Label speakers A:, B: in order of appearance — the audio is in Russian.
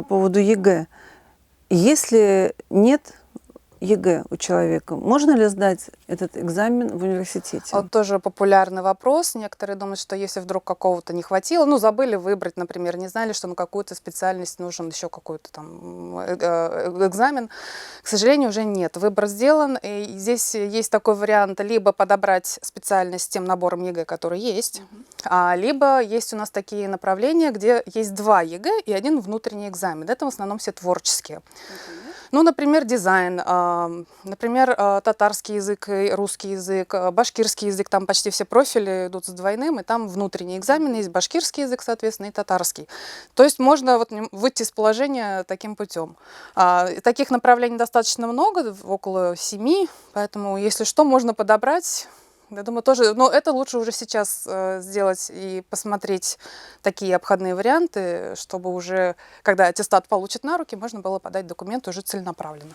A: по поводу ЕГЭ. Если нет ЕГЭ у человека, можно ли сдать этот экзамен в университете?
B: Вот тоже популярный вопрос. Некоторые думают, что если вдруг какого-то не хватило, ну, забыли выбрать, например, не знали, что на какую-то специальность нужен еще какой-то там экзамен. К сожалению, уже нет. Выбор сделан. И здесь есть такой вариант: либо подобрать специальность с тем набором ЕГЭ, который есть, либо есть у нас такие направления, где есть 2 ЕГЭ и 1 внутренний экзамен. Это в основном все творческие. Ну, например, дизайн, например, татарский язык и русский язык, башкирский язык, там почти все профили идут с двойным, и там внутренний экзамен есть башкирский язык, соответственно, и татарский. То есть можно вот выйти из положения таким путем. Таких направлений достаточно много, около 7, поэтому, если что, можно подобрать. Я думаю, тоже, но это лучше уже сейчас сделать и посмотреть такие обходные варианты, чтобы уже, когда аттестат получит на руки, можно было подать документы уже целенаправленно.